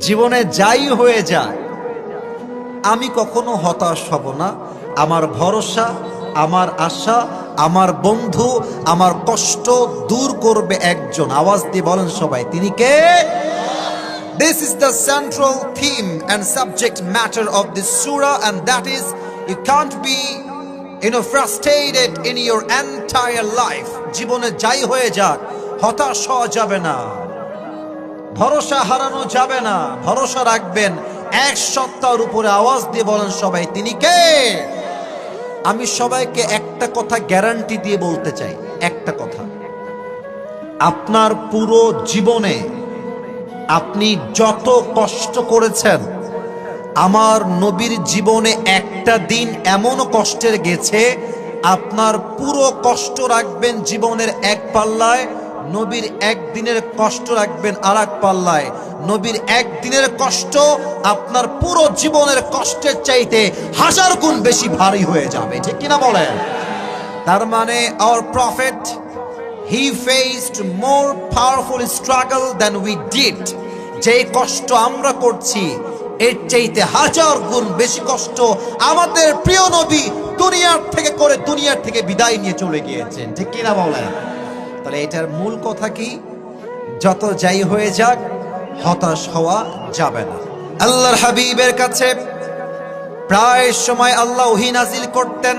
জীবনে যাই হয়ে যায় আমি কখনো হতাশ হব না। আমার ভরসা, আমার আশা, আমার বন্ধু, আমার কষ্ট দূর করবে একজন। আওয়াজ দিয়ে বলেন সবাই, তিনি কে? This is the central theme and subject matter of this surah, and that is, you can't be frustrated in your entire life. জীবনে যাই হয়ে যাক হতাশ হওয়া যাবে না, ভরসা হারানো যাবে না। ভরসা রাখবেন এক সত্তার উপরে। আওয়াজ দিয়ে বলেন সবাই, তিনি কে? আমি সবাইকে একটা কথা গ্যারান্টি দিয়ে বলতে চাই, একটা কথা, আপনার পুরো জীবনে আপনি যত কষ্ট করেছেন, আমার নবীর জীবনে একটা দিন এমন কষ্টের গেছে, আপনার পুরো কষ্ট রাখবেন জীবনের এক পাল্লায়, নবীর একদিনের কষ্ট রাখবেন আর এক পাল্লায়। নবীর একদিনের কষ্ট আপনার পুরো জীবনের কষ্টের চাইতে 1000 গুণ বেশি ভারী হয়ে যাবে, ঠিক কিনা বলেন? তার মানে our prophet, he faced more powerful struggle than we did. যে কষ্ট আমরা করছি এর চাইতে 1000 গুণ বেশি কষ্ট আমাদের প্রিয় নবী দুনিয়ার থেকে করে দুনিয়ার থেকে বিদায় নিয়ে চলে গিয়েছেন, ঠিক কিনা বলেন? তাহলে এটার মূল কথা কি? যত যাই হয়ে যাক হতাশ হওয়া যাবে না। আল্লাহর হাবিবের কাছে প্রায় সময় আল্লাহ ওহী নাজিল করতেন।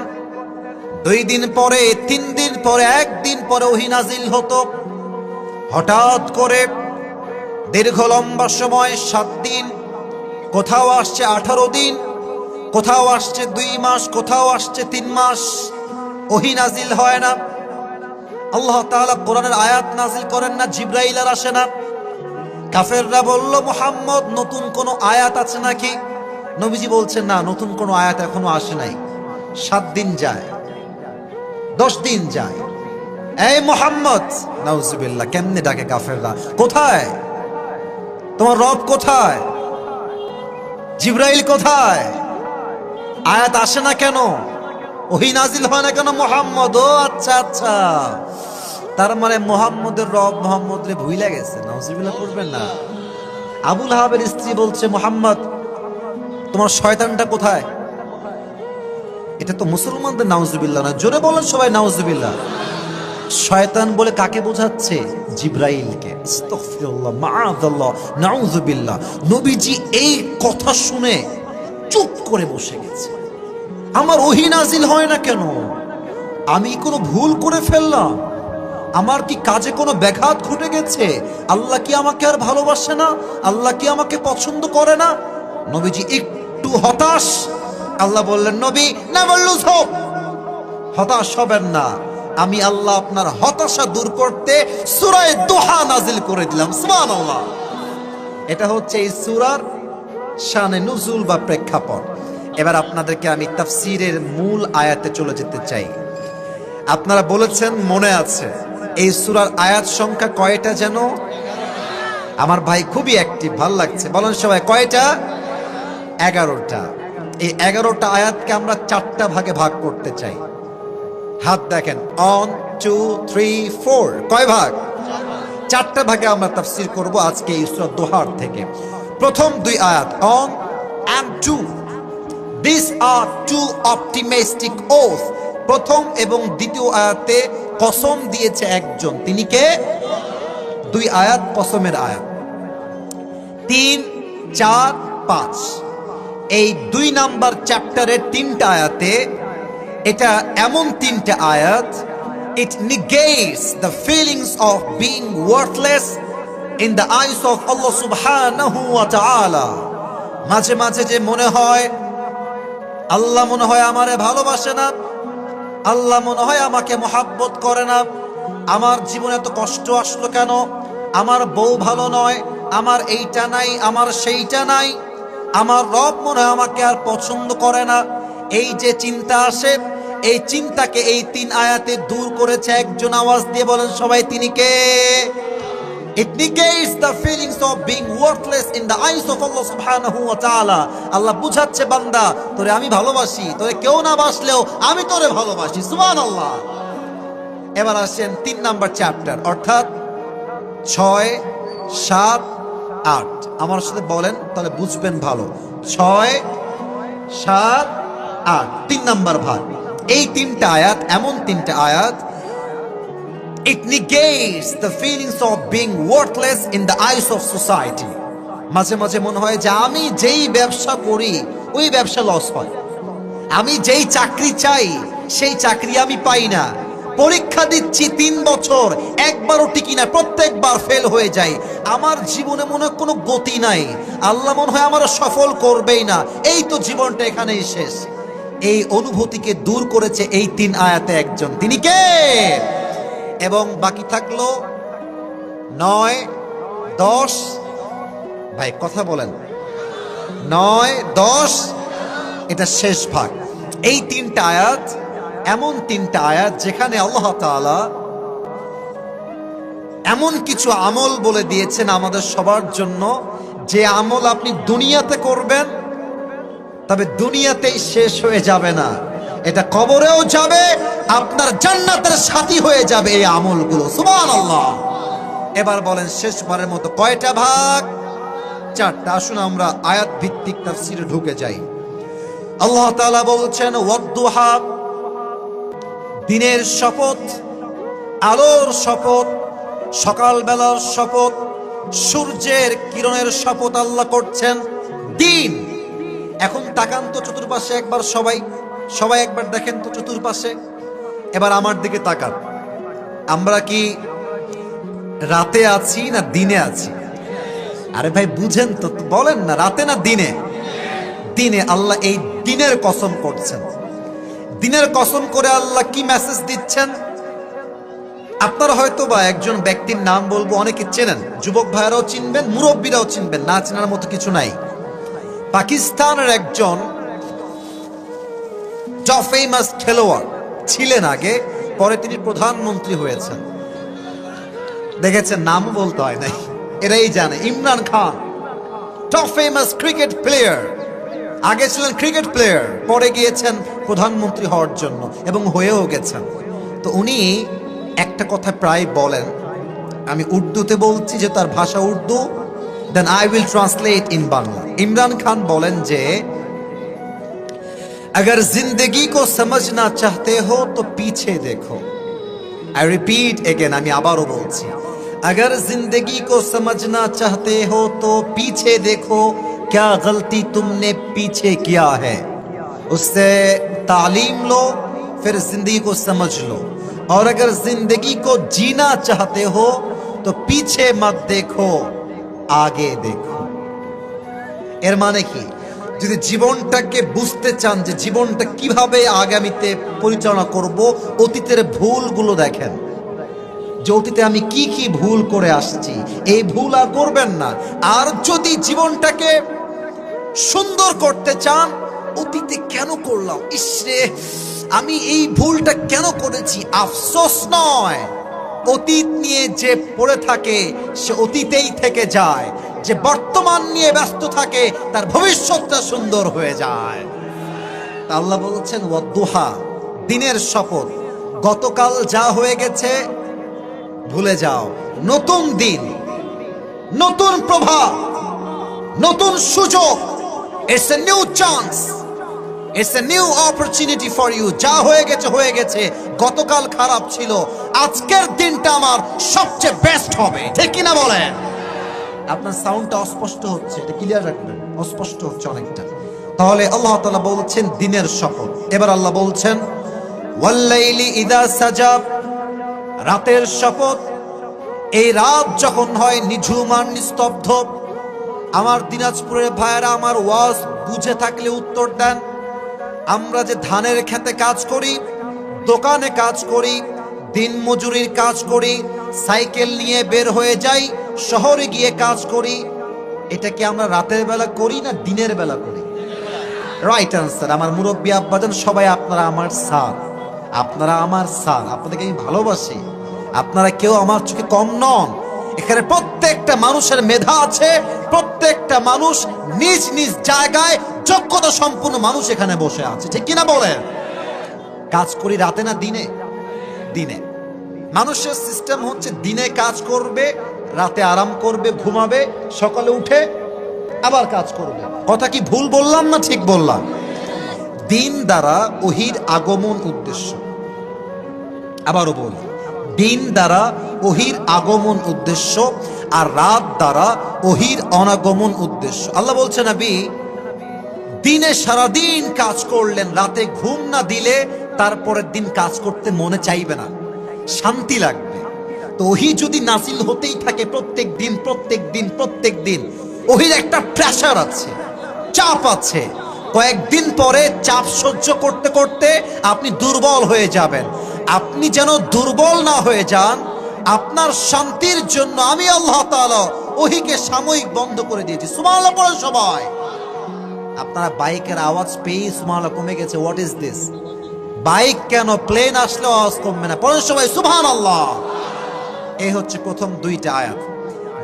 2 দিন পরে, 3 দিন পরে, 1 দিন পরে ওহী নাজিল হতো। হঠাৎ করে দীর্ঘ লম্বা সময় 7 দিন, কোথাও আসছে 18 দিন, কোথাও আসছে 2 মাস, কোথাও আসছে 3 মাস, ওহী নাজিল হয় না। আল্লাহ তাআলা কোরআনের আয়াত নাজিল করেন না, জিবরাইল আর আসে না। কাফেররা বলল, মুহাম্মদ নতুন কোন আয়াত আছে নাকি? নবীজি বলছেন, না, নতুন কোন আয়াত এখনো আসে নাই। 7 দিন যায়, 10 দিন যায়, এই মুহাম্মদ, নাউজুবিল্লাহ, কেমনে ডাকে কাফেররা, কোথায় তোমার রব? কোথায় জিবরাইল? কোথায়? আয়াত আসে না কেন? ওহী নাজিল হয় না কেন? মুহাম্মদ, ও আচ্ছা আচ্ছা, তার মানে মুহাম্মদের রব মুহাম্মদ রে ভুইলা গেছে। নাউজুবিল্লাহ করবেন না। আবু লাহাবের স্ত্রী বলছে, মুহাম্মদ তোমার শয়তানটা কোথায়? এটা তো মুসলমানদের নাউজুবিল্লাহ না, জোরে বলেন সবাই নাউজুবিল্লাহ। শয়তান বলে কাকে বোঝাচ্ছে? জিবরাইলকে। আস্তাগফিরুল্লাহ, মাআযাল্লাহ, নাউযুবিল্লাহ। নবীজি এই কথা শুনে চুপ করে বসে গেছে। আমার ওহী নাজিল হয় না কেন? আমি কোনো ভুল করে ফেললাম? আমার কি কাজে কোনো ব্যাঘাত ঘটে গেছে? আল্লাহ কি আমাকে আর ভালোবাসে না? আল্লাহ কি আমাকে পছন্দ করে না? নবীজি একটু হতাশ। আল্লাহ বললেন, নবী নেভার লুজ হোপ, হতাশ হবেন না। আমি আল্লাহ আপনার হতাশা দূর করতে সূরা দোহা নাজিল করে দিলাম। সুবহানাল্লাহ। এটা হচ্ছে এই সূরার শানে নুজুল বা প্রেক্ষাপট। এবার আপনাদেরকে আমি তাফসীরের মূল আয়াতে চলে যেতে চাই। আপনারা বলেছেন মনে আছে এই সূরার আয়াত সংখ্যা কয়টা যেন? আমার ভাই খুবই অ্যাক্টিভ, ভালো লাগছে। বলেন সবাই, কয়টা? 11টা। এই 11টা আয়াতকে আমরা 4টা ভাগে ভাগ করতে চাই। হাত দেখেন, 1 2 3 4, কয় ভাগ? 4টা ভাগে আমরা তাফসীর করব আজকে এই সূরা দোহার থেকে। প্রথম 2 আয়াত 1 and 2, these are 2 optimistic oath। প্রথম এবং দ্বিতীয় আয়াতে কসম দিয়েছে একজন, তিনি কে? 2 আয়াত কসমের আয়াত। 3 4 5, এই 2 নাম্বার চ্যাপ্টারের 3টা আয়াতে, এটা এমন 3টা আয়াত, it negates the feelings of being worthless in the eyes of Allah subhanahu wa ta'ala। মাঝে মাঝে যে মনে হয় আল্লাহ মনে হয় আমারে ভালোবাসে না, আল্লাহ মনে হয় আমাকে মহাব্বত করে না, আমার জীবনে এত কষ্ট আসলো কেন, আমার বউ ভালো নয়, আমার এইটা নাই, আমার সেইটা নাই, আমার রব মনে হয় আমাকে আর পছন্দ করে না। এই যে চিন্তা আসে, এই চিন্তাকে এই 3 আয়াতে দূর করেছে একজন। আওয়াজ দিয়ে বলেন সবাই, তিনি কে? It negates the feelings of being worthless in the eyes of Allah subhanahu wa ta'ala। আল্লাহ বুঝাচ্ছে, বান্দা তোরে আমি ভালোবাসি, তোরে কেউ না বাসলেও আমি তোরে ভালোবাসি। সুবহানাল্লাহ। এবার আসেন 3 নাম্বার চ্যাপ্টার, অর্থাৎ 6 7 8। আমার সাথে বলেন, তাহলে বুঝবেন ভালো। 6, 7, 8, 3 নাম্বার ভাগ। এই তিনটা আয়াত এমন তিনটা আয়াত, it negates the feelings of being worthless in the eyes of society. মাঝে মাঝে মনে হয় যে আমি যেই ব্যবসা করি ওই ব্যবসা লস হয়, আমি যেই চাকরি চাই সেই চাকরি আমি পাই না, পরীক্ষা দিচ্ছি 3 বছর একবারও টিকি না, প্রত্যেকবার ফেল হয়ে যায়, আমার জীবনে মনে হয় কোনো গতি নাই, আল্লাহ মনে হয় আমার সফল করবেই না, এই তো জীবনটা এখানেই শেষ। এই অনুভূতিকে দূর করেছে এই 3 আয়াতে একজন, তিনি কে? এবং বাকি থাকলো 9, 10, ভাই কথা বলেন, 9, 10, এটা শেষ ভাগ। এই 3টা আয়াত এমন 3টা আয়াত যেখানে আল্লাহ তাআলা এমন কিছু আমল বলে দিয়েছেন আমাদের সবার জন্য, যে আমল আপনি দুনিয়াতে করবেন তবে দুনিয়াতেই শেষ হয়ে যাবে না, এটা কবরেও যাবে, আপনার জান্নাতের সাথী হয়ে যাবে এই আমলগুলো। সুবহানাল্লাহ। এবার বলেন শেষবারের মতো কয়টা ভাগ? 4টা। আসুন আমরা আয়াত ভিত্তিক তাফসীরে ঢুকে যাই। আল্লাহ তাআলা বলছেন ওয়াদ-দুহা, দিনের শপথ, আলোর শপথ, সকালবেলার শপথ, সূর্যের কিরণের শপথ আল্লাহ করছেন। দিন, এখন তাকান তো চতুর্পাশে একবার, সবাই একবার দেখেন তো চতুর্পাশে, এবার আমার দিকে তাকান। আমরা কি রাতে আছি না দিনে আছি? আরে ভাই বুঝেন তো, বলেন না, রাতে না দিনে? দিনে। আল্লাহ এই দিনের কসম করছেন। দিনের কসম করে আল্লাহ কি মেসেজ দিচ্ছেন? আপনারা হয়তো বা একজন ব্যক্তির নাম বলবো, অনেকে চেনেন, যুবক ভাইরাও চিনবেন, মুরব্বীরাও চিনবেন, না চেনার মতো কিছু নাই। পাকিস্তানের একজন ফেমাস খেলোয়াড় ছিলেন আগে, পরে তিনি প্রধানমন্ত্রী হয়েছেন। দেখেছেন, নাম বলতে হয় নাই, এরাই জানে। Imran Khan, top famous cricket player, আগে ছিলেন ক্রিকেট প্লেয়ার, পরে গিয়েছেন প্রধানমন্ত্রী হওয়ার জন্য এবং হয়েও গেছেন। তো উনি একটা কথা প্রায় বলেন, আমি উর্দুতে বলছি যে তার ভাষা উর্দু, then I will translate in Bangla. Imran Khan বলেন যে अगर जिंदगी को समझना चाहते हो तो पीछे देखो। आई रिपीट अगेन, আমি আবারও বলছি, अगर जिंदगी को समझना चाहते हो तो पीछे देखो, क्या गलती तुमने पीछे किया है, उससे तालीम लो, फिर जिंदगी को समझ लो, और अगर जिंदगी को जीना चाहते हो तो पीछे मत देखो, आगे देखो। এর মানে কি? যদি জীবনটাকে বুঝতে চান যে জীবনটা কিভাবে আগামীতে পরিচালনা করব, অতীতের ভুলগুলো দেখেন, যে অতীতে আমি কি কি ভুল করে আসছি, এই ভুল আর করবেন না। আর যদি জীবনটাকে সুন্দর করতে চান, অতীতে কেন করলাম, ইসরে আমি এই ভুলটা কেন করেছি, আফসোস নয়, অতীত নিয়ে যে পড়ে থাকে সে অতীতেই থেকে যায়, যে বর্তমান নিয়ে ব্যস্ত থাকে তার ভবিষ্যৎটা সুন্দর হয়ে যায়। তা আল্লাহ বলছেন ওয়াদ-দুহা, দিনের শপথ, গতকাল যা হয়ে গেছে ভুলে যাও, নতুন দিন, নতুন প্রভাত, নতুন সুযোগ, it's a new chance, it's a new opportunity for you. যা হয়ে গেছে হয়ে গেছে, গতকাল খারাপ ছিল, আজকের দিনটা আমার সবচেয়ে বেস্ট হবে, ঠিক কিনা বলেন? আপনার সাউন্ডটা অস্পষ্ট হচ্ছে, এটা ক্লিয়ার রাখবেন, অস্পষ্ট হচ্ছে অনেকটা। তাহলে আল্লাহ তাআলা বলছেন দিনের শপথ। এবার আল্লাহ বলছেন ওয়াল্লাইলি ইযা সাজা, রাতের শপথ, এই রাত যখন হয় নিঝুম আর নিস্তব্ধ। আমার দিনাজপুরের ভাইয়েরা আমার ওয়াজ বুঝে থাকলে উত্তর দেন। আমরা যে ধানের খেতে কাজ করি, দোকানে কাজ করি, দিন মজুরির কাজ করি, সাইকেল নিয়ে বের হয়ে যাই, শহরে গিয়ে কাজ করি, এটা কি আমরা রাতের বেলা করি না দিনের বেলা করি? Right answer. আমার মুরব্বী আব্বাজান সবাই আপনারা আমার স্যার, আপনারা আমার স্যার, আপনাদেরকে আমি ভালোবাসি, আপনারা কেউ আমার চোখে কম নন। এখানে প্রত্যেকটা মানুষের মেধা আছে, প্রত্যেকটা মানুষ নিজ নিজ জায়গায় যোগ্যতা সম্পূর্ণ মানুষ এখানে বসে আছে, ঠিক কিনা বলেন? কাজ করি রাতে না দিনে? দিনে। মানুষের সিস্টেম হচ্ছে দিনে কাজ করবে, রাতে আরাম করবে, ঘুমাবে, সকালে উঠে আবার কাজ করবে। কথা কি ভুল বললাম না ঠিক বললাম? দিন দ্বারা ওহির আগমন উদ্দেশ্য। আবারও বলি, দিন দ্বারা ওহির আগমন উদ্দেশ্য, আর রাত দ্বারা ওহির অনাগমন উদ্দেশ্য। আল্লাহ বলছে নবী, দিনে সারাদিন কাজ করলেন, রাতে ঘুম না দিলে তারপরের দিন কাজ করতে মনে চাইবে না, শান্তি লাগবে। তো ওহি যদি নাজিল হতেই থাকে প্রত্যেক দিন প্রত্যেক দিন প্রত্যেক দিন, ওহির একটা প্রেসার আছে, চাপ আছে। কয়েকদিন পরে চাপ সহ্য করতে করতে আপনি দুর্বল হয়ে যাবেন। আপনি যেন দুর্বল না হয়ে যান, আপনার শান্তির জন্য আমি আল্লাহ তাআলা ওহিকে সাময়িক বন্ধ করে দিয়েছি। সুবহানাল্লাহ পড়েন সবাই। আপনারা বাইকের আওয়াজ পেয়ে সুবহানাল্লাহ কমে গেছে, হোয়াট ইজ দিস? বাইক কেন, প্লেন আসলে আওয়াজ কমবে না? পড়েন সবাই সুবহানাল্লাহ। এই হচ্ছে প্রথম দুইটা আয়াত।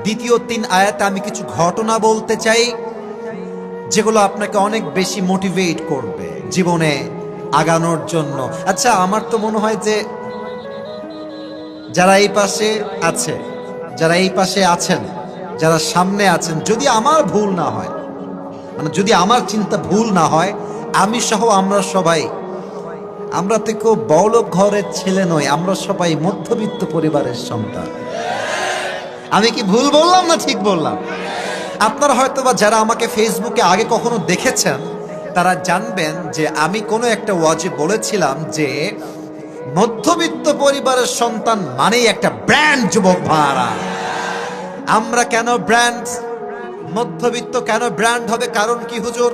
দ্বিতীয় তিন আয়াতে আমি কিছু ঘটনা বলতে চাই, যেগুলো আপনাকে অনেক বেশি মোটিভেট করবে জীবনে আগানোর জন্য। আচ্ছা, আমার তো মনে হয় যে যারা এই পাশে আছে, যারা এই পাশে আছেন, যারা সামনে আছেন, যদি আমার ভুল না হয়, মানে যদি আমার চিন্তা ভুল না হয়, আমি সহ আমরা সবাই, আমরা তো কেউ বড়লোক ঘরের ছেলে নই, আমরা সবাই মধ্যবিত্ত পরিবারের সন্তান। আমি কি ভুল বললাম না ঠিক বললাম? আপনারা হয়তো বা যারা আমাকে ফেসবুকে আগে কখনো দেখেছেন, তারা জানবেন যে আমি কোনো একটা ওয়াজে বলেছিলাম যে মধ্যবিত্ত পরিবারের সন্তান মানেই একটা ব্র্যান্ড। যুবক ভাড়া, আমরা কেন ব্র্যান্ড? মধ্যবিত্ত কেন ব্র্যান্ড হবে? কারণ কি হুজুর?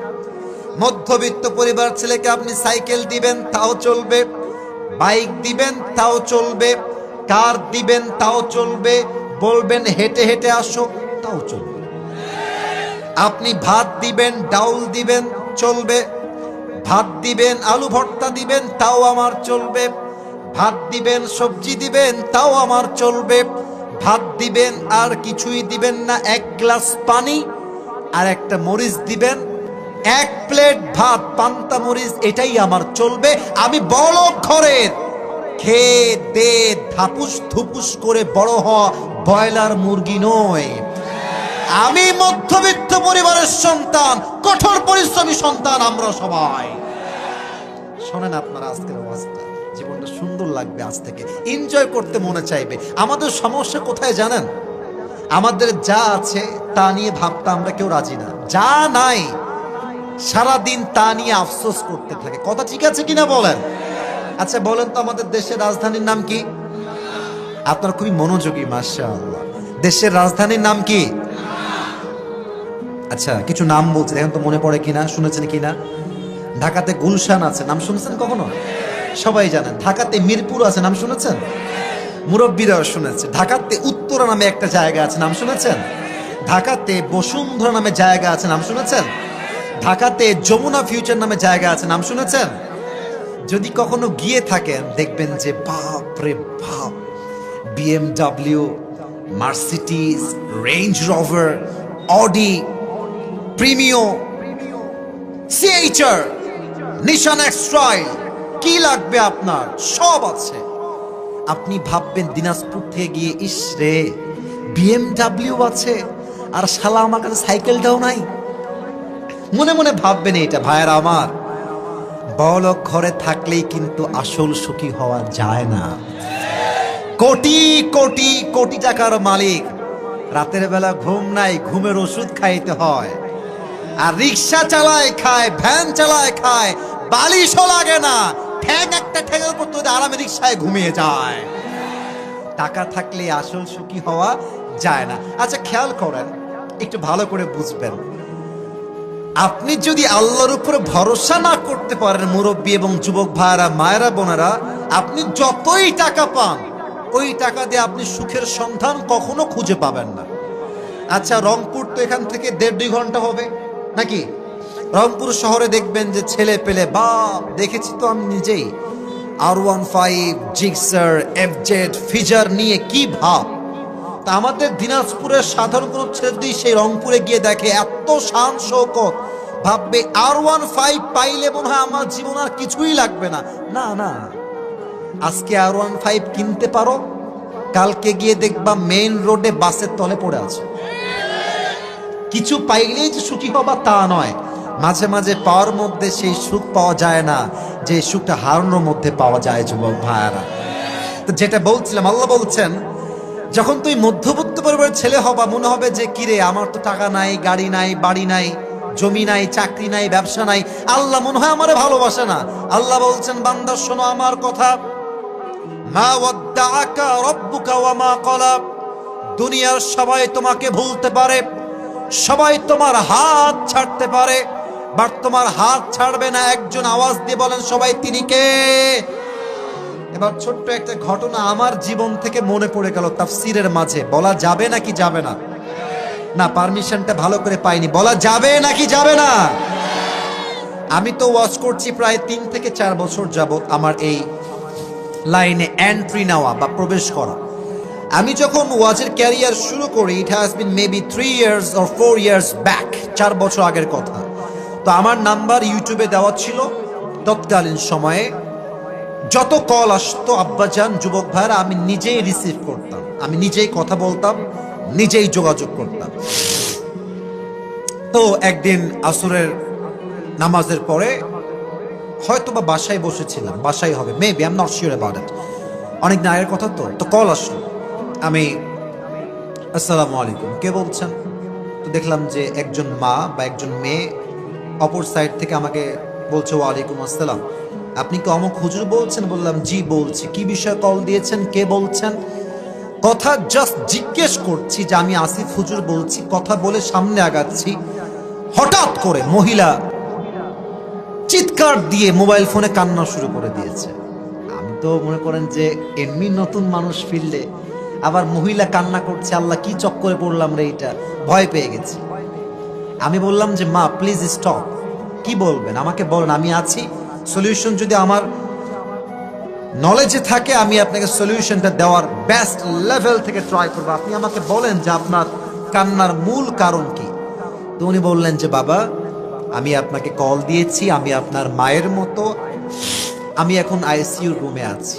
মধ্যবিত্ত পরিবার ছেলেকে আপনি সাইকেল দিবেন তাও চলবে, বাইক দিবেন তাও চলবে, কার দিবেন তাও চলবে, বলবেন হেঁটে হেঁটে আসো তাও চলবে। আপনি ভাত দিবেন, ডাউল দিবেন চলবে, ভাত দিবেন, আলু ভর্তা দিবেন তাও আমার চলবে, ভাত দিবেন, সবজি দিবেন তাও আমার চলবে, ভাত দিবেন আর কিছুই দিবেন না, এক গ্লাস পানি আর একটা মরিচ দিবেন, এক প্লেট ভাত, পান্তা মরিচ, এটাই আমার চলবে। আমি বড় ঘরের খেয়ে দে ধাপুস ধুপুস করে বড় হওয়া ব্রয়লার মুরগি নয়। আমি মধ্যবিত্ত পরিবারের সন্তান, কঠোর পরিশ্রমী সন্তান আমরা সবাই। শোনেন আপনারা আজকের অবস্থা, জীবনটা সুন্দর লাগবে, আজ থেকে এনজয় করতে মনে চাইবে। আমাদের সমস্যা কোথায় জানেন? আমাদের যা আছে তা নিয়ে ভাবতে আমরা কেউ রাজি না, যা নাই সারাদিন তা নিয়ে আফসোস করতে থাকে। কথা ঠিক আছে কিনা বলেন? আচ্ছা বলেন তো, আমাদের দেশের রাজধানীর নাম কি? আপনার খুবই মনোযোগী, মাশাআল্লাহ। দেশের রাজধানীর নাম কি? আচ্ছা কিছু নাম বলছে, এখন তো মনে পড়ে কিনা, শুনেছেন কিনা? ঢাকাতে গুলশান আছে, নাম শুনেছেন কখনো? সবাই জানেন। ঢাকাতে মিরপুর আছে, নাম শুনেছেন? মুরব্বীরাও শুনেছে। ঢাকাতে উত্তরা নামে একটা জায়গা আছে, নাম শুনেছেন? ঢাকাতে বসুন্ধরা নামে জায়গা আছে, নাম শুনেছেন? ঢাকাতে যমুনা ফিউচার নামে জায়গা আছে, নাম শুনেছেন? যদি কখনো গিয়ে থাকেন দেখবেন যে বাপ রে বাপ, BMW, Mercedes, Range Rover, Audi, Premio, CHR, Nissan X Trail, কি লাগবে আপনার সব আছে। আপনি ভাববেন দিনাজপুর থেকে গিয়ে, ইস রে বিএমডব্লিউ আছে আর শালা আমার কাছে সাইকেলটাও নাই। মনে মনে ভাববেন এটা। ভাইয়েরা আমার, বড়লোক ঘরে থাকলেই কিন্তু আসল সুখী হওয়া যায় না। কোটি কোটি কোটি টাকার মালিক, রাতের বেলা ঘুম নাই, ঘুমের ওষুধ খাইতে হয়। আর রিক্সা চালায় খায়, ভ্যান চালায় খায়, বালিশও লাগে না, ঠ্যাং একটা ঠ্যাঙের উপর তুলে আরামে রিক্সায় ঘুমিয়ে যায়। টাকা থাকলে আসল সুখী হওয়া যায় না। আচ্ছা খেয়াল করেন, একটু ভালো করে বুঝবেন। আপনি যদি আল্লাহর উপরে ভরসা না করতে পারেন, মুরব্বী এবং যুবক ভাইরা, মায়েরা, বোনেরা, আপনি যতই টাকা পান, ওই টাকা দিয়ে আপনি সুখের সন্ধান কখনো খুঁজে পাবেন না। আচ্ছা রংপুর তো এখান থেকে 1.5-2 ঘন্টা হবে নাকি? রংপুর শহরে দেখবেন যে ছেলে পেলে, বাপ দেখেছি তো আমি নিজেই, R15, জিক্সার, FZ, ফিজার নিয়ে কি ভাব। তা আমাদের দিনাজপুরের সাধারণ কোনো ছেলে যদি সেই রংপুরে গিয়ে দেখে এত শান শৌকত, ভাববে R15 পাইলে মনে হয় আমার জীবন আর কিছুই লাগবে না। না না, আজকে R15 কিনতে পারো, কালকে গিয়ে দেখবা মেইন রোডে বাসের তলে পড়ে আছে। কিছু পাইলেই যে সুখী হবা তা নয়, মাঝে মাঝে পাওয়ার মধ্যে সেই সুখ পাওয়া যায় না যে সুখটা হারানোর মধ্যে পাওয়া যায় যুবক ভাইয়ারা। তো যেটা বলছিলাম, আল্লাহ বলছেন যখন তুই মধ্যবিত্ত পরিবারের ছেলে হবা, মনে হবে যে কিরে আমার তো টাকা নাই, গাড়ি নাই, বাড়ি নাই, জমি নাই, চাকরি নাই, ব্যবসা নাই, আল্লাহ মনে হয় আমারে ভালোবাসে না। আল্লাহ বলছেন বান্দা শোনো আমার কথা, মা ওয়াদ্দাআকা রাব্বুকা ওয়া মা ক্বালা। দুনিয়ার সবাই তোমাকে ভুলতে পারে, সবাই তোমার হাত ছাড়তে পারে, বাট তোমার হাত ছাড়বে না একজন। আওয়াজ দিয়ে বলেন সবাই, তিনি কে? এবার ছোট্ট একটা ঘটনা আমার জীবন থেকে মনে পড়ে গেল তাফসিরের মাঝে। বলা যাবে নাকি যাবে না? না, পারমিশনটা ভালো করে পাইনি। বলা যাবে নাকি যাবে না? আমি তো ওয়াজ করছি প্রায় 3 থেকে 4 বছর যাবত আমার এই লাইনে এন্ট্রি নেওয়া বা প্রবেশ করা। আমি যখন ওয়াজের ক্যারিয়ার শুরু করি, it has been maybe 3 years or 4 years back, 4 বছর আগের কথা। তো আমার নাম্বার ইউটিউবে দেওয়া ছিল। তৎকালীন সময়ে যত কল আসতো আব্বাজান, যুবক ভাইরা, আমি নিজেই রিসিভ করতাম, আমি নিজেই কথা বলতাম, নিজেই যোগাযোগ করতাম। তো একদিন আসরের নামাজের পরে হয়তো বা বাসায় বসেছিলাম, বাসায় হবে maybe, I am not sure about it, অনেক দিন আগের কথা। তো কল আসলো। আমি আসসালামু আলাইকুম, কে বলছেন? তো দেখলাম যে একজন মা বা একজন মেয়ে অপর সাইড থেকে আমাকে বলছে ওয়ালাইকুম আসসালাম, আপনি কি অমুক হুজুর বলছেন? বললাম জি বলছি। কি বিষয়ে কল দিয়েছেন, কে বলছেন? কথা জাস্ট জিজ্ঞেস করছি যে আমি আসিফ হুজুর বলছি। কথা বলে সামনে আগাচ্ছি, হঠাৎ করে মহিলা চিৎকার দিয়ে মোবাইল ফোনে কান্না শুরু করে দিয়েছে। আমি তো মনে করেন যে এমনি নতুন মানুষ ফিরলে আবার মহিলা কান্না করছে, আল্লাহ কি চক্করে পড়লাম রে, এটা ভয় পেয়ে গেছি। আমি বললাম যে মা প্লিজ স্টপ, কি বলবেন আমাকে বলেন, আমি আছি। সলিউশন যদি আমার নলেজে থাকে আমি আপনাকে সলিউশনটা দেওয়ার বেস্ট লেভেল থেকে ট্রাই করবো। আপনি আমাকে বলেন যে আপনার কান্নার মূল কারণ কি। তো উনি বললেন যে বাবা, আমি আপনাকে কল দিয়েছি, আমি আপনার মায়ের মতো, আমি এখন আইসিইউ রুমে আছি।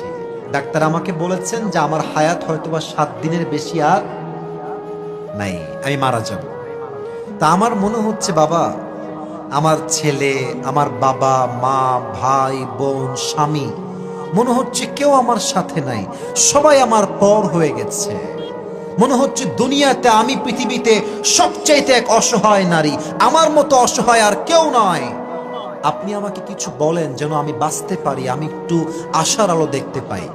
ডাক্তার আমাকে বলেছেন যে আমার হায়াত হয়তোবা 7 দিনের বেশি আর নাই, আমি মারা যাব। তা আমার মনে হচ্ছে বাবা, আমার ছেলে, আমার বাবা, মা, ভাই, বোন, স্বামী, মনে হচ্ছে কেউ আমার সাথে নাই, সবাই আমার পর হয়ে গেছে। মনে হচ্ছে দুনিয়াতে আমি পৃথিবীতে সবচাইতে এক অসহায় নারী, আমার মতো অসহায় আর কেউ নয়। আপনি আমাকে কিছু বলেন যেন আমি বাঁচতে পারি, আমি একটু আশার আলো দেখতে পাই।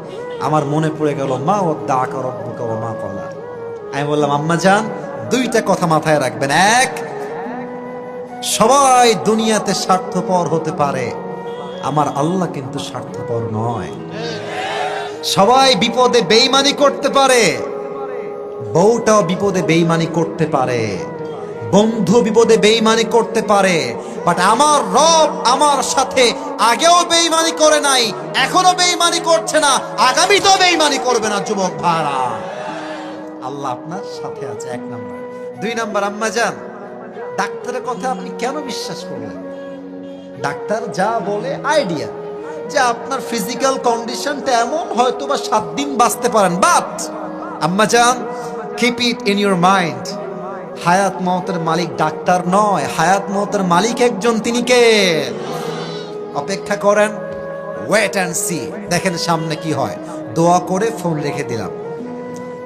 আমার মনে পড়ে গেল মা ওয়াদ্দাআকা রাব্বুকা ওয়া মা ক্বালা। আমি বললাম আম্মা জান, 2টা কথা মাথায় রাখবেন। এক, সবাই দুনিয়াতে স্বার্থপর হতে পারে, আমার আল্লাহ কিন্তু স্বার্থপর নয়। সবাই বিপদে বেঈমানি করতে পারে, বউটাও বিপদে বেঈমানি করতে পারে, বন্ধু বিপদে বেঈমানি করতে পারে, বাট আমার রব আমার সাথে আগেও বেঈমানি করে নাই, এখনো বেঈমানি করছে না, আগামীতেও বেঈমানি করবে না। যুবক ভাইরা, আল্লাহ আপনার সাথে আছে, 1 নাম্বার। 2 নাম্বার, আম্মা জান, ডাক্তারের কথা আপনি কেন বিশ্বাস করলেন? ডাক্তার যা বলে আইডিয়া যে আপনার ফিজিক্যাল কন্ডিশনটা এমন, হয়তো বা 7 দিন বাঁচতে পারেন, বাট আম্মা জান keep it in your mind, হায়াত মওতের মালিক ডাক্তার নয়, হায়াত মওতের মালিক একজন, তিনি কে? অপেক্ষা করেন, ওয়েট অ্যান্ড সি, দেখেন সামনে কি হয়। দোয়া করে ফোন রেখে দিলাম।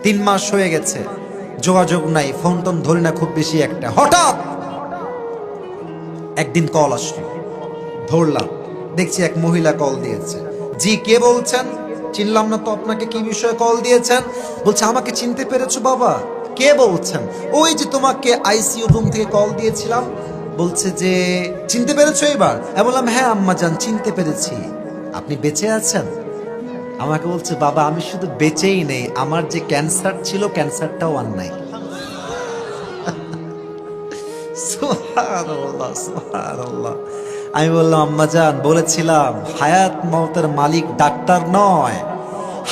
3 মাস হয়ে গেছে, যোগাযোগ নাই, ফোন টোন ধরি না খুব বেশি একটা। হঠাৎ একদিন কল আসলো, ধরলাম, দেখছি এক মহিলা কল দিয়েছে। জি কে বলছেন? চিনলাম না তো আপনাকে, কি বিষয়ে কল দিয়েছেন? বলছে আমাকে চিনতে পেরেছো বাবা? কে বলছেন? ওই যে তোমাকে আইসিইউ রুম থেকে কল দিয়েছিলাম। বলছে যে চিনতে পেরেছো এবার? আমি বললাম হ্যাঁ আম্মা জান, চিনতে পেরেছি। আপনি বেঁচে আছেন? আমাকে বলছে বাবা আমি শুধু বেঁচেই নেই, আমার যে ক্যান্সার ছিল ক্যান্সারটাও আর নাই। সুবহানাল্লাহ, সুবহানাল্লাহ। আমি বললাম আম্মা জান, বলেছিলাম হায়াত মওতের মালিক ডাক্তার নয়,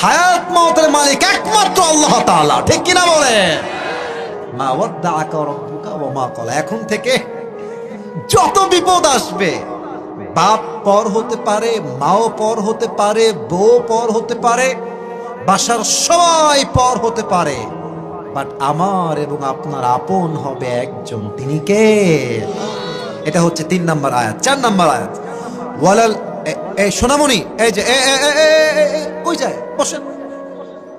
হায়াত মওতের মালিক একমাত্র আল্লাহ তাআলা, ঠিক কিনা বলে? মা ওয়াদ্দাআকা রাব্বুকা ওয়া মা ক্বালা। এখন থেকে যত বিপদ আসবে, বাপ পর হতে পারে, মাও পর হতে পারে, বউ পর হতে পারে, বাসার সবাই পর হতে পারে, বাট আমার এবং আপনার আপন হবে একজন, তিনি কে? এটা হচ্ছে 3 নম্বর আয়াত। 4 নম্বর আয়াত, ওয়ালাল সোনামণি, এই যে কই যায়, বসেন।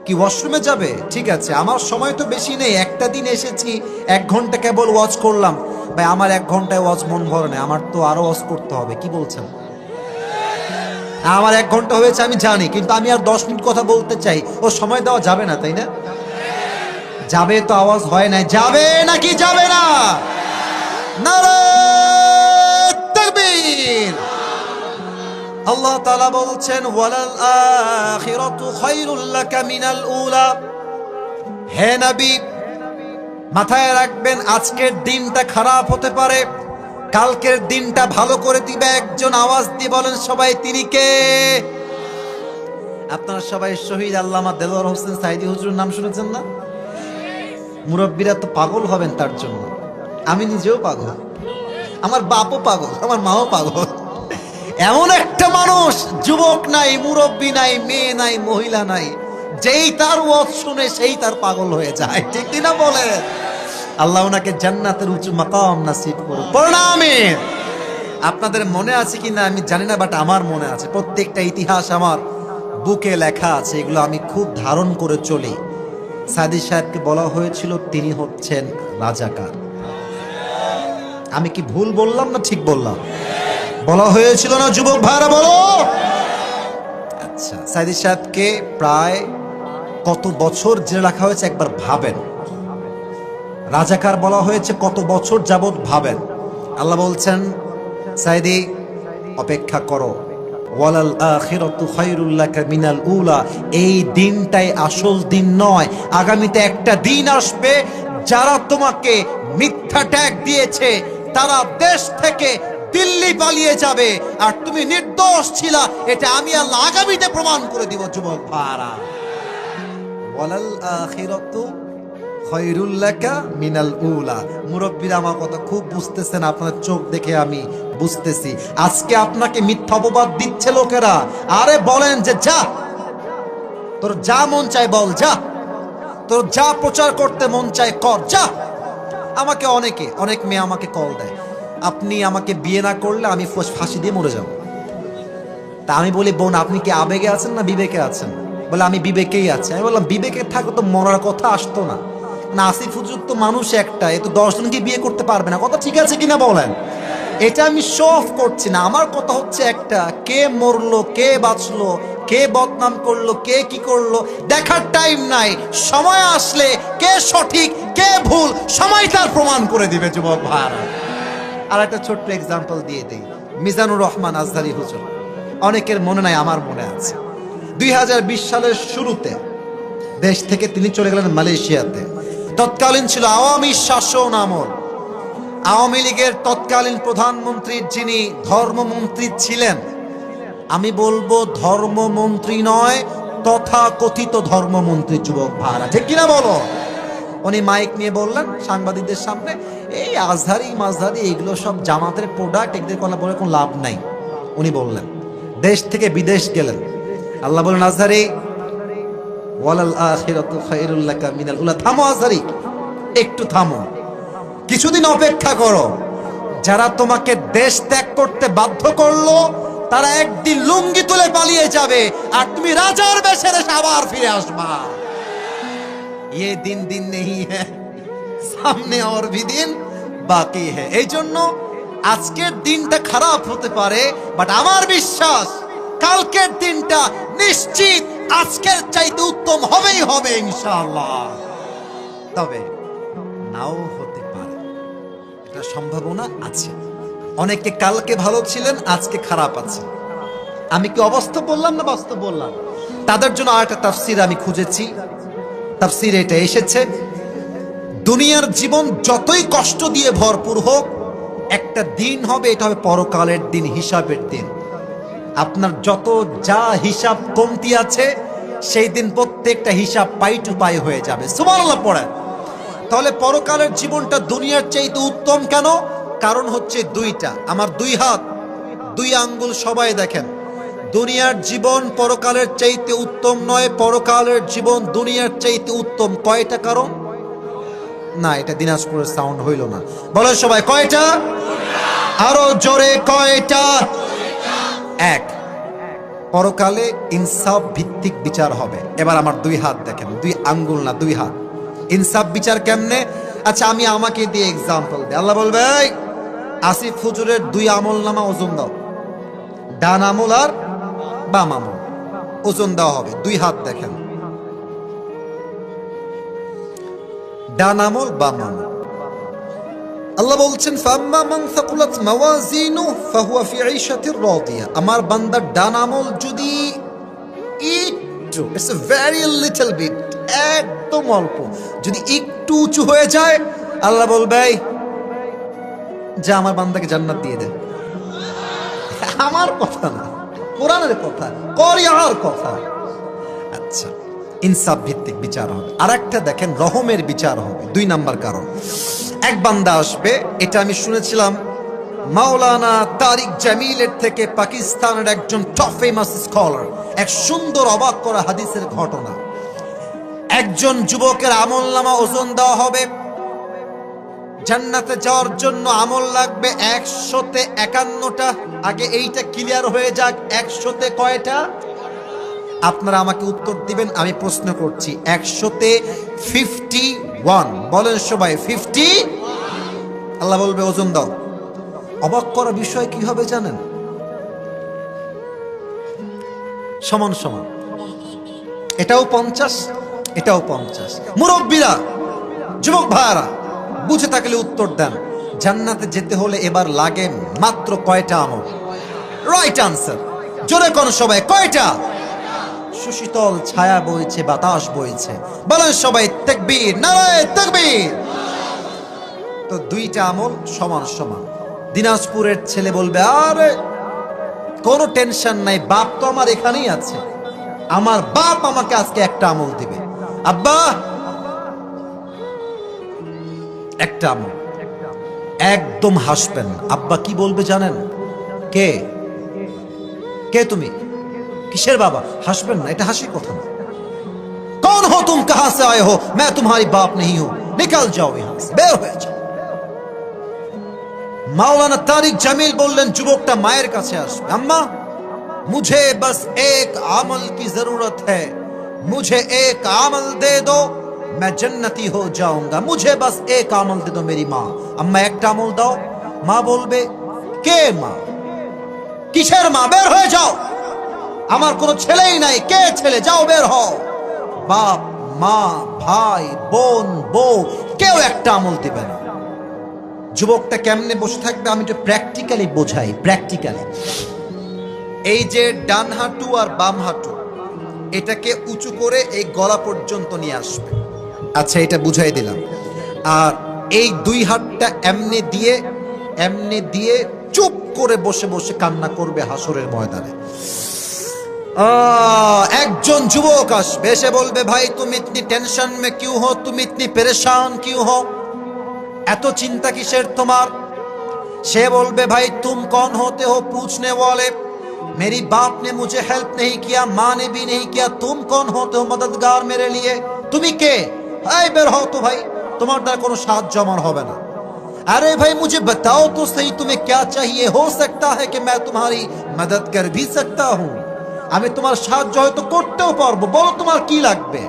কি ওয়াশরুমে যাবে? ঠিক আছে, আমার সময় তো বেশি নেই, একটা দিন এসেছি 1 ঘন্টা কেবল ওয়াজ করলাম। ভাই আমার 1 ঘন্টায় ওয়াজ মন ভরে না, আমার তো আরো ওয়াজ করতে হবে। কি বলছেন? আমার 1 ঘন্টা হয়েছে আমি জানি, কিন্তু আমি আর 10 মিনিট কথা বলতে চাই। ও সময় দেওয়া যাবে না, তাই না? যাবে তো, আওয়াজ হয় না, যাবে নাকি যাবে না? নারে তাকবীর। আল্লাহ তাআলা বলছেন ওয়ালাল আখিরাতু খায়রুল লাকা মিনাল উলা। হে নবী, মাথায় রাখবেন আজকের দিনটা খারাপ হতে পারে, কালকের দিনটা ভালো করে দিবে একজন। আওয়াজ দিয়ে বলেন সবাই, তিনি কে? আপনারা সবাই শহীদ আল্লামা দেলোয়ার হোসেন সাইদি হুজুরের নাম শুনেছেন না? মুরব্বীরা তো পাগল হবেন তার জন্য, আমি নিজেও পাগল, আমার বাপও পাগল, আমার মাও পাগল। এমন একটা মানুষ, যুবক নাই, মুরব্বী নাই, মেয়ে নাই, মহিলা নাই, যেই তার ওয়াজ শুনে সেই তার পাগল হয়ে যায়। ঠিক কিনা বলে? আল্লাহ ওনাকে জান্নাতের উঁচু মাকাম নসিব করুন। আমিন। আপনাদের মনে আছে কিনা আমি জানি না, বাট আমার মনে আছে। প্রত্যেকটা ইতিহাস আমার বুকে লেখা আছে, এগুলো আমি খুব ধারণ করে চলি। সাদি সাহেবকে বলা হয়েছিল তিনি হচ্ছেন রাজাকার। আমি কি ভুল বললাম না ঠিক বললাম? বলা হয়েছিল না যুবক ভাইরা, বলো। আচ্ছা, সাইদি সাহেবকে প্রায় কত বছর জেলে রাখা হয়েছে একবার ভাবেন। রাজাকার বলা হয়েছে কত বছর যাবত ভাবেন। আল্লাহ বলছেন সাইদি অপেক্ষা করো, ওয়ালাল আখিরাতু খায়রুল লাকা মিনাল উলা। এই দিনটাই আসল দিন নয়, আগামীতে একটা দিন আসবে যারা তোমাকে মিথ্যা ট্যাগ দিয়েছে তারা দেশ থেকে দিল্লি পালিয়ে যাবে, আর তুমি নির্দোষ ছিলা, এটা আমি আল্লাহ আগামীতে প্রমাণ করে দিব। যুবক ভাইরা, ওয়ালাল আখিরাতু খায়রুল লাকা মিনাল উলা। মুরব্বীরা আমার কথা খুব বুঝতেছেন, আপনার চোখ দেখে আমি বুঝতেছি। আজকে আপনাকে মিথ্যা অপবাদ দিচ্ছে লোকেরা, আরে বলেন যে যা, তোর যা মন চায় বল, যা, তোর যা প্রচার করতে মন চায় কর, যা। আমাকে অনেক মেয়ে আমাকে কল দেয়, আপনি আমাকে বিয়ে না করলে আমি ফাঁসি দিয়ে মরে যাব। তা আমি বলি, বোন আপনি কি আবেগে আছেন না বিবেকে আছেন? বলে আমি বিবেকেই আছি। আমি বললাম বিবেকে থাকলে তো মরার কথা আসতো না। আসিফ হুজুর তো মানুষ একটা, এ তো 10 জনকে বিয়ে করতে পারবে না। কথা ঠিক আছে কিনা বলেন? এটা আমি শো অফ করছি না, আমার কথা হচ্ছে একটা, কে মরলো, কে বাঁচলো, কে বদনাম করলো, কে কি করলো দেখার টাইম নাই। সময় আসলে কে সঠিক কে ভুল সময় তার প্রমাণ করে দিবে। যুবক ভাইরা, আর একটা ছোট্ট এক্সাম্পল দিয়ে দেই। মিজানুর রহমান আজহারি হুজুর, অনেকের মনে নাই, আমার মনে আছে। 2020 সালের শুরুতে দেশ থেকে তিনি চলে গেলেন মালয়েশিয়াতে। তৎকালীন ছিল আওয়ামী শাসন আমল। আওয়ামী লীগের তৎকালীন প্রধানমন্ত্রীর যিনি ধর্মমন্ত্রী ছিলেন, আমি বলবো ধর্মমন্ত্রী নয়, তথা কথিত ধর্মমন্ত্রী। যুবক ভাইরা, ঠিক কিনা বলো? উনি মাইক নিয়ে বললেন সাংবাদিকদের সামনে, এই আজহারি মাজহারি এগুলো সব জামাতের প্রোডাক্ট, এদের কথা বলে কোনো লাভ নাই। উনি বললেন, দেশ থেকে বিদেশ গেলেন। আল্লাহ বলেন আজহারি ওয়ালাল আখিরাতু খায়রুল লাকা মিনাল উলা। থামো আজহারি, একটু থামো, কিছুদিন অপেক্ষা করো। যারা তোমাকে দেশ ত্যাগ করতে বাধ্য করলো তারা একদিন লুঙ্গি তুলে পালিয়ে যাবে, আর তুমি রাজার বেশে আবার ফিরে আসবা। ये दिन दिन नहीं है, সামনে और भी दिन বাকি है। এই জন্য আজকের দিনটা খারাপ হতে পারে, বাট আমার বিশ্বাস কালকের দিনটা নিশ্চিত আজকের চাইতে উত্তম হবেই হবে ইনশাআল্লাহ। তবে নাও হতে পারে, এটা সম্ভাবনা আছে। অনেকে কালকে ভালো ছিলেন, আজকে খারাপ আছে। আমি কি অবাস্তব বললাম না বাস্তব বললাম? তাদের জন্য আরেকটা তাফসীর আমি খুঁজেছি। তাফসীরে এটা এসেছে, দুনিয়ার জীবন যতই কষ্ট দিয়ে ভরপুর হোক, একটা দিন হবে, এটা হবে পরকালের দিন, হিসাবের দিন। আপনার যত যা হিসাব কমতি আছে সেই দিন প্রত্যেকটা হিসাব পাই টু পাই হয়ে যাবে। সুবহানাল্লাহ পড়েন। তাহলে পরকালের জীবনটা দুনিয়ার চাইতে উত্তম কেন? কারণ হচ্ছে দুইটা। আমার 2 হাত 2 আঙ্গুল সবাই দেখেন। দুনিয়ার জীবন পরকালের চাইতে উত্তম নয়, পরকালের জীবন দুনিয়ার চাইতে উত্তম। কয়টা কারণ? না, এটা দিনাজপুরের সাউন্ড হইল না। বলেন সবাই কয়টা? আরো জোরে কয়টা? এক। পরকালে ইনসাফ ভিত্তিক বিচার হবে। এবার আমার দুই হাত দেখেন, দুই আঙ্গুল না, দুই হাত। ইনসাফ বিচার কেমনে? আচ্ছা আমি আমাকে দিয়ে এক্সাম্পল দিই। আল্লাহ বলবে এই আসিফ হুজুরের দুই আমল নামা ওজন দাও, ডান আমল আর বাম আমল, ওজন দেওয়া হবে। দুই হাত দেখেন, ডান আমল বাম আমল। আল্লাহ বলছেন ফাম্মা মান সাকুলাত মাওয়াজিনুহু ফাহুয়া ফি ঈশাতির রাদিয়া। আমার বান্দার ডান আমল যদি একটু, it's a very little bit, একদম অল্প, যদি একটু উঁচু হয়ে যায়, আল্লাহ বলবে যা আমার বান্দাকে জান্নাত দিয়ে দে। আমার কথা না, কোরআনের কথা, কোরআনের কথা। আচ্ছা ইনসাফ ভিত্তিক বিচার হবে। আর একটা দেখেন রহমের বিচার হবে। দুই নাম্বার কারণ, এক বান্দা আসবে, এটা আমি শুনেছিলাম মাওলানা তারিক জামিলের থেকে, পাকিস্তানের একজন টপ ফেমাস স্কলার, এক সুন্দর অবাক করা হাদিসের ঘটনা। একজন যুবকের আমল নামা ওজন দেওয়া হবে। জান্নাতে যাওয়ার জন্য আমল লাগবে 151টা। আগে এইটা ক্লিয়ার হয়ে যাক, 100তে কয়টা? আপনারা আমাকে উত্তর দিবেন, আমি প্রশ্ন করছি। 100তে 51। বলেন সবাই 50। আল্লাহ বলবে ওজন দাও। অবাক করা বিষয় কি হবে জানেন? সমান সমান, এটাও 50, এটাও 50। মুরব্বীরা, যুবক ভাইরা, বুঝে থাকলে উত্তর দেন। জান্নাতে যেতে হলে এবার লাগে মাত্র কয়টা আমল? Right answer. জোরে কোন সবাই কয়টা? সুশীতল ছায়া বইছে, বাতাস বইছে। বলেন সবাই তাকবীর, নারায়ে তাকবীর। তো দুইটা আমল সমান সমান। দিনাজপুরের ছেলে বলবে আরে কোনো টেনশন নাই, বাপ তো আমার এখানেই আছে, আমার বাপ আমাকে আজকে একটা আমল দিবে। আব্বা একটা আমল। একদম হাসবেন। আব্বা কি বলবে জানেন? কে কে তুমি? কিসের বাবা? হাসবেন না, এটা হাসির কথা না। कौन हो तुम, कहां से आए हो? मैं तुम्हारी बाप नहीं हूं, निकल जाओ यहां से, বের হয়ে যাও। মাওলানা তারিক জামিল বললেন যুবকটা মায়ের কাছে আসবে। আম্মা मुझे बस एक अमल की जरूरत है, मुझे एक अमल दे दो, मैं जन्नती हो जाऊंगा, मुझे बस एक अमल दे दो मेरी माँ। अम्मा একটা আমল দাও। মা বলবে কে মা? কিসের মা? বের হয়ে যাও, আমার কোনো ছেলেই নাই। কে ছেলে? যাও বের হও। বাপ মা ভাই বোন বউ কেউ একটা আমল দিবে না। যুবকটা কেমনে বসে থাকবে? আমি একটু প্র্যাকটিক্যালি বোঝাই। প্র্যাকটিক্যালি এই যে ডান হাঁটু আর বাম হাঁটু, এটাকে উঁচু করে এই গলা পর্যন্ত নিয়ে আসবে। আচ্ছা এটা বুঝাই দিলাম। আর এই দুই হাতটা এমনি দিয়ে চুপ করে বসে বসে কান্না করবে হাসরের ময়দানে। একজন যুবক আসবে, এসে বলবে ভাই তুমি ইতনি টেনশন মে কিউ হো, তুমি ইতনি পরেশান কিউ হো, এত চিন্তা কিসের তোমার? সে বলবে ভাই तुम कौन होते हो पूछने वाले, मेरी बाप ने मुझे हेल्प नहीं किया, माँ ने भी नहीं किया, तुम कौन होते हो मददगार मेरे लिए? তুমি কে? এই বের হও তো ভাই, তোমার দ্বারা কোনো সাহায্য আমার হবে না। अरे भाई मुझे बताओ तो सही तुम्हें क्या चाहिए, हो सकता है कि मैं तुम्हारी मदद कर भी सकता हूँ, আমি তোমার সাহায্য হয়তো করতেও পারবো, বলো তোমার কি লাগবে।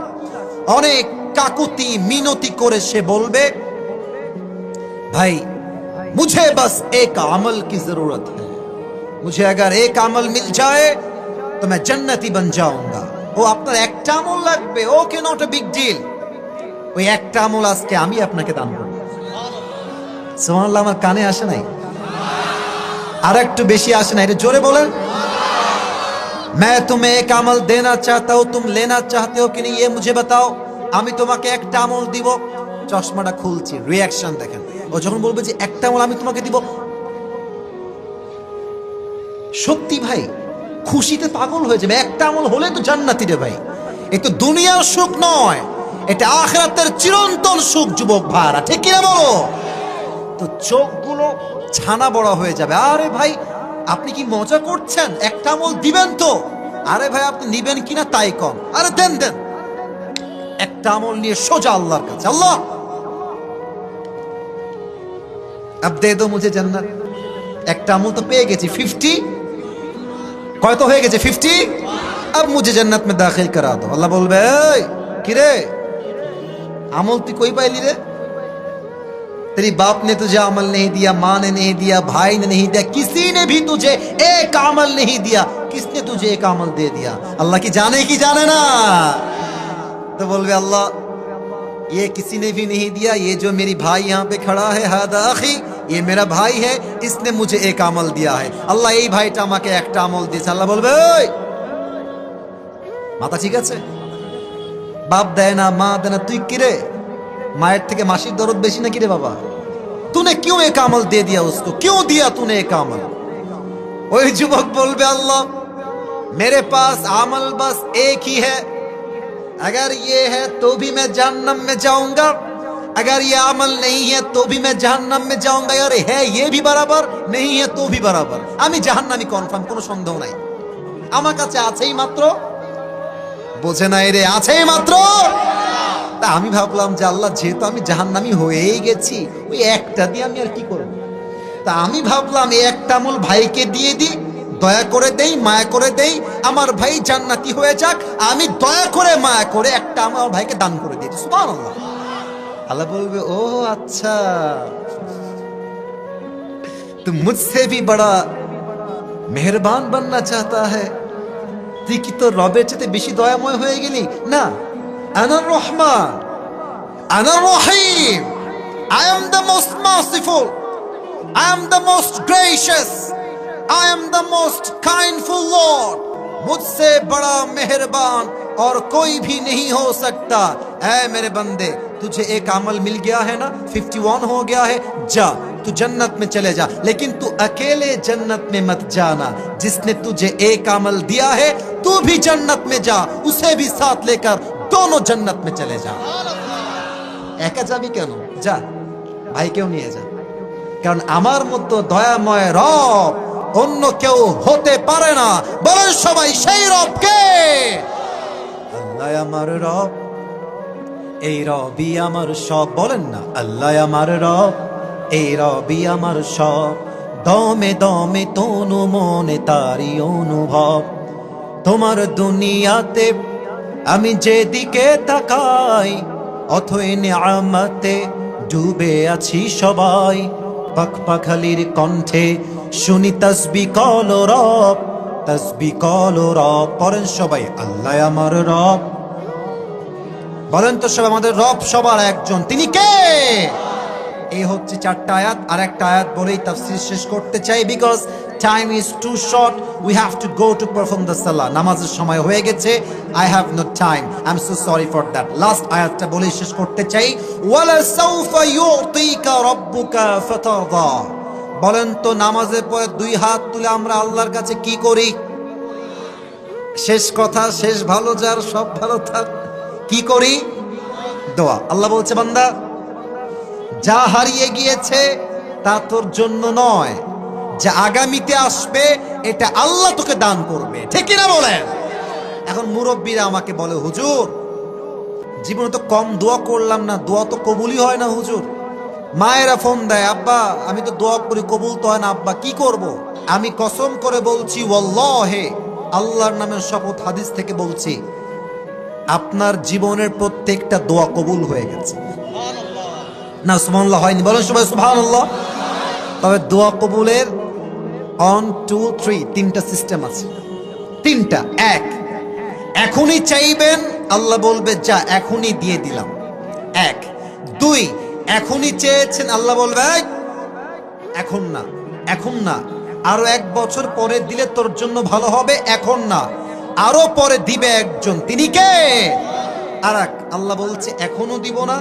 অনেক কাকুতি মিনতি করে সে বলবে भाई मुझे बस एक अमल की जरूरत है, मुझे अगर एक अमल मिल जाए तो मैं जन्नती बन जाऊंगा। ও আপনার একটা আমল লাগবে, okay not a big deal, ওই একটা আমল আজকে আমি আপনাকে দান করব। সুবহানাল্লাহ। আমার কানে আসে নাই? আর একটু বেশি আসে না? এটা জোরে বলেন। मैं तुम्हें एक अमल देना चाहता हूं, तुम लेना चाहते हो कि नहीं ये मुझे बताओ। আমি তোমাকে একটা আমল দিব। চশমাটা খুলছি, রিঅ্যাকশন দেখেন। ও যখন বলবে যে একটা আমল আমি তোমাকে দিব, সত্যি ভাই খুশিতে পাগল হয়ে যাবে। একটা আমল হলে তো জান্নাতি রে ভাই। এই তো দুনিয়ার সুখ নয়, এটা আখিরাতের চিরন্তন সুখ যুবক ভাইরা, ঠিক কিনা বলো? তো চোখগুলো ছানা বড় হয়ে যাবে। আরে ভাই আপনি কি মজা করছেন? একটা আমল দিবেন তো? আরে ভাই আপনি নিবেন কিনা তাই কম। আরে দেন দেন। একটা আমল নিয়ে সোজা আল্লাহর কাছে। আল্লাহ अब दे दो मुझे जन्नत। একটা আমল তো পেয়ে গেছি 50, কয় তো হয়ে গেছে 50, अब मुझे जन्नत में दाखिल करा दो। আল্লাহ বলবে এই কি রে আমল তুই কই পাইলি রে? तेरी बाप ने तुझे अमल नहीं दिया, माँ ने नहीं दिया, भाई ने नहीं दिया, किसी ने भी तुझे एक अमल नहीं दिया। किसने तुझे एक अमल दे दिया? अल्लाह की जाने ना। तो बोलवे अल्लाह ये किसी ने भी नहीं दिया, ये जो मेरी भाई यहाँ पे खड़ा है हादा अखी, ये मेरा भाई है, इसने मुझे एक अमल दिया है। अल्लाह এই ভাইটা আমাকে একটা আমল দিয়েছে। আল্লাহ বলবে ওই মাথা ঠিক আছে? বাপ দেয় না, মা দেয় না, তুই কি রে? मायर থেকে মাসির দরদ বেশি নাকি রে বাবা? तूने क्यों एक अमल दे दिया उसको, क्यों दिया तूने एक अमल? वही युवक बोलबे अल्लाह मेरे पास अमल बस एक ही है, अगर ये है तो भी मैं जहन्नम में जाऊंगा, अगर ये अमल नहीं है तो भी मैं जहन्नम में जाऊंगा, और है ये भी बराबर, नहीं है तो भी बराबर। আমি জাহান্নামী কনফার্ম, কোনো সন্দেহ নাই। আমার কাছে আছেই মাত্র, বোঝে নাই রে, আছেই মাত্র। তা আমি ভাবলাম যে আল্লাহ যেহেতু আমি জাহান্নামী হয়েই গেছি, ওই একটা দিয়ে আমি আর কি করব। তা আমি ভাবলাম এই একটা আমল ভাইকে দিয়ে দিই, দয়া করে দেই, মায়া করে দেই, আমার ভাই জান্নাতি হয়ে যাক। আমি দয়া করে মায়া করে একটা আমার ভাইকে দান করে দিই। সুবহানাল্লাহ। আল্লাহ বলবে ও আচ্ছা, তুই মুঝসে भी बड़ा मेहरबान बनना चाहता है, তুই কি তোর রবের চেয়ে বেশি দয়াময় হয়ে গেলি? না, أنا الرحمن أنا الرحيم, I am the most merciful, I am the most gracious, I am the most kindful Lord, मुझसे बड़ा मेहरबान और कोई भी नहीं हो सकता। ऐ मेरे बंदे तुझे एक अमल मिल गया है ना, 51 हो गया है, जा तू जन्नत में चले जा, लेकिन तू अकेले जन्नत में मत जाना, जिसने तुझे एक अमल दिया है तू भी जन्नत में जा, उसे भी साथ लेकर दोनों जन्नत में चले जा। একা যাবি কেন? যা ভাইকেও নিয়ে যা, কারণ আমার মতো দয়াময় রব অন্য কেউ হতে পারে না। বলেন সবাই সেই রবকে। আল্লাহ আমার রব, এই রবই আমার সব। বলেন না আল্লাহ আমার রব, এই রবই আমার সব। দমে দমে তনু মনে তারি অনুভব, তোমার দুনিয়াতে আমি যেদিকে তাকাই, অথই নিয়ামতে ডুবে আছি সবাই। পাখপাখালির কণ্ঠে শুনি তাসবিহ কল রব, তাসবিহ কল রব। পড়েন সবাই আল্লাহ আমার রব। বলেন তো সবাই আমাদের রব সবার একজন, তিনি কে? এই হচ্ছে 4টা আয়াত। আর একটা আয়াত বলেই তাফসীর শেষ করতে চাই, because time is too short, we have to go to perform the সালাহ। নামাজের সময় হয়ে গেছে, I have no time, I am so sorry for that. Last আয়াতটা বলেই শেষ করতে চাই, ওয়ালা সাউফা ইউতিকা রাব্বুকা ফাতারদা। বলেন তো নামাজের পরে 2 হাত তুলে আমরা আল্লাহর কাছে কি করি? শেষ কথা, শেষ ভালো যার সব ভালো থাক, কি করি? দোয়া। আল্লাহ বলছে বান্দা যা হারিয়ে গিয়েছে তা তোর জন্য নয়, যা আগামীতে আসবে এটা আল্লাহ তোকে দান করবে, ঠিক কি না বলেন? এখন মুরব্বীরা আমাকে বলে হুজুর জীবনে তো কম দোয়া করলাম না, দোয়া তো কবুলই হয় না হুজুর। মায়েরা ফোন দেয়, আব্বা আমি তো দোয়া করি কবুল তো হয় না, আব্বা কি করব? আমি কসম করে বলছি, ওয়াল্লাহি আল্লাহর নামের শপথ, হাদিস থেকে বলছি, আপনার জীবনের প্রত্যেকটা দোয়া কবুল হয়ে গেছে। না সুবহানাল্লাহ হয়নি? বলেন সবাই সুবহানাল্লাহ। তবে দোয়া কবুলের 1 2 3 তিনটা সিস্টেম আছে। তিনটা। 1, এখনই চাইবেন, আল্লাহ বলবে যা এখনই দিয়ে দিলাম। 1 2, এখনই চেয়েছেন, আল্লাহ বলবে এখন না, এখন না, আরো 1 বছর পরে দিলে তোর জন্য ভালো হবে, এখন না, আরো পরে দিবে একজন, তিনি কে? আর এক আল্লাহ বলছে এখনো দিব না,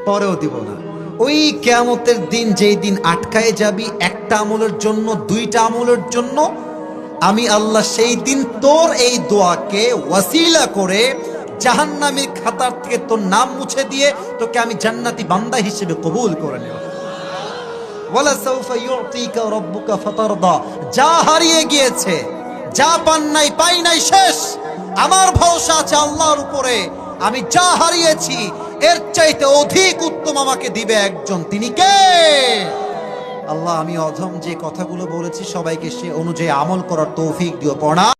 পরেও দিব না। ওই কিয়ামতের দিন, যেই দিন আটকায় যাবি একটা আমলের জন্য, 2টা আমলের জন্য, আমি আল্লাহ সেই দিন তোর এই দোয়াকে ওয়াসিলা করে জাহান্নামের খাতার থেকে তোর নাম মুছে দিয়ে তোকে আমি জান্নাতি বান্দা হিসেবে কবুল করে নেব। ওয়ালা সাউফা ইউতিকা রাব্বুকা ফাতারদা। যা হারিয়ে গিয়েছে, যা পান নাই, পাই নাই, শেষ। আমার ভরসা আছে আল্লাহর উপরে। আমি যা হারিয়েছি এর চাইতে অধিক উত্তম আমাকে দিবে একজন, তিনি কে? আল্লাহ, আমি অধম যে কথাগুলো বলেছি সবাইকে সে অনুযায়ী আমল করার তৌফিক দিও। পড়া।